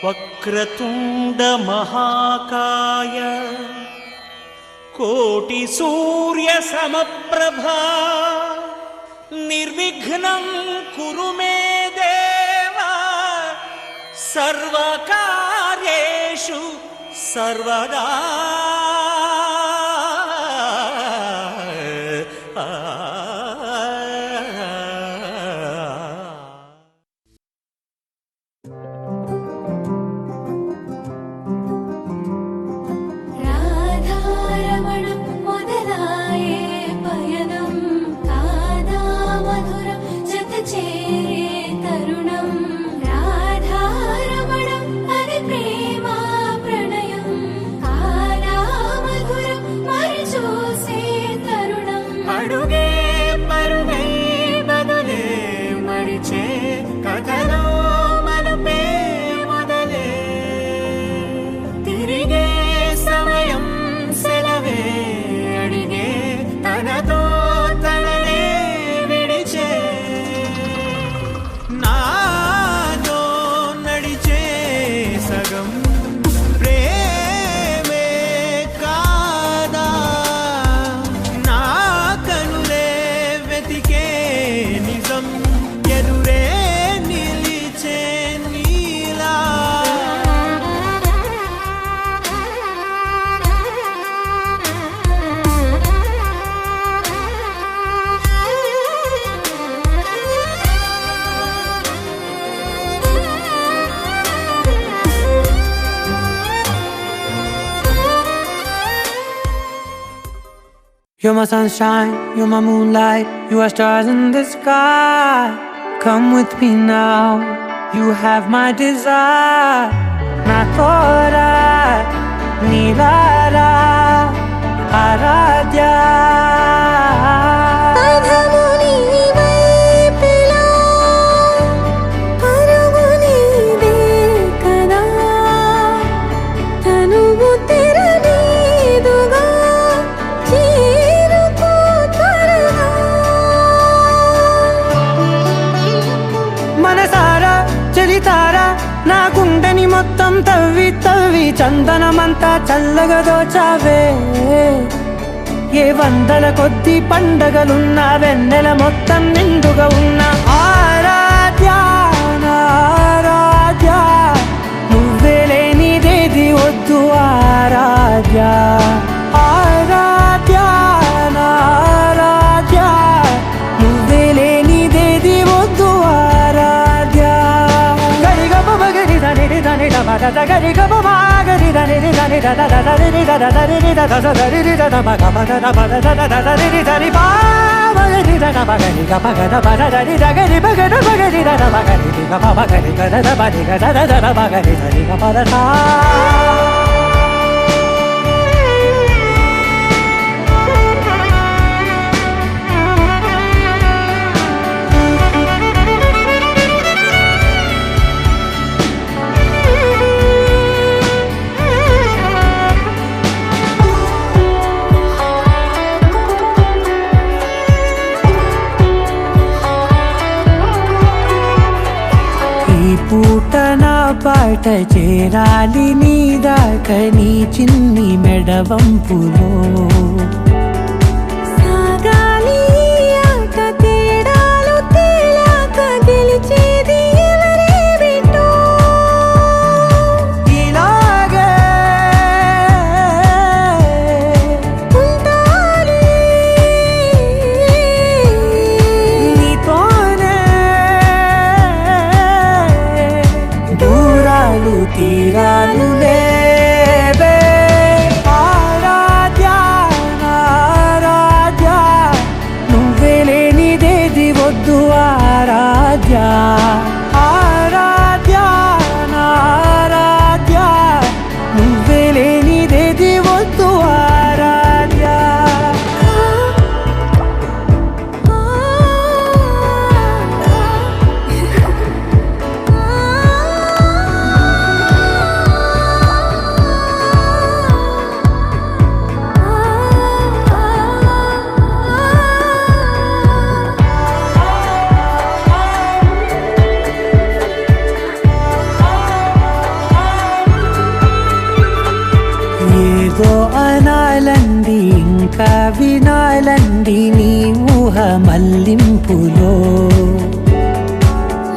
వక్రతుండ మహాకాయ కోటి సూర్య సమప్రభా నిర్విఘ్నం కురు మే దేవ సర్వకార్యేషు సర్వదా. You're my sunshine, you're my moonlight, you are stars in the sky. Come with me now, you have my desire. Na tora, nilara, aradhya. నా గుండెని మొత్తం తవ్వి తవ్వి చందనమంతా చల్లగా దోచావే. ఏ వందల కొద్ది పండగలున్న వెన్నెల మొత్తం నిండుగా ఉన్న ఆరాధ్య ఆరాధ్య నువ్వే లేనిదేది వద్దు ఆరాధ్య ఆరాధ్య ఆరాధ్య నువ్వే లేనిదేది వద్దు ఆరాధ్య. Dani da ba da da ga ri ga ba ma ga ri da ni da ni da da da da ri da da da ri da da da ri da da ba ga ba da da ba da da da da ri da ri ba ba ri da ga ba ga ri ga ba ga da ba da da ri da ga ri ba ga da ba ga ri da da ba ga ri ga ba ba ga ri ga da da ba ri ga da da da ba ga ri da ri ga ba da da. పూట నా పాట చేరాలి నీ దాకా నీ చిన్ని మెడవంపులో సాగాలి ఆట తేడాలు తేలాక గెలిచేది ఎవరే బిడ్డో. ఇలాగే ఉండాలి నీతోనే దూరాలు తీరాలు లేవే. ఆరాధ్య ఆరాధ్య నువ్వే లేనిదేది వద్దు ఆరాధ్య ఆరాధ్య ఆరాధ్య నువ్వే లేనిదేది వద్దు ఆరాధ్య. కల్లింపులో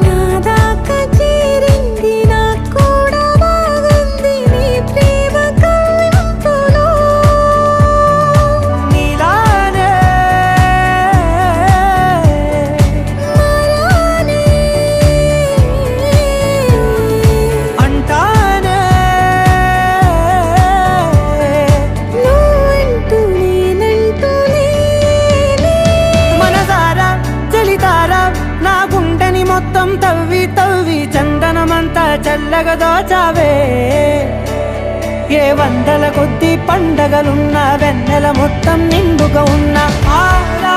నాదాకా చేరింది నాకు కూడా బాగుంది నీ ప్రేమ కవింపులో నీలానే మరానే అంటానే నువ్వంటూ నేనంటూ లేనే మనసారా చలితారా నా గుండెని మొత్తం తవ్వి తవ్వి చందనమంతా చల్లగా దోచావే ఏ వందల కొద్ది పండగలున్నా వెన్నెల మొత్తం నిండుగా ఉన్న ఆరా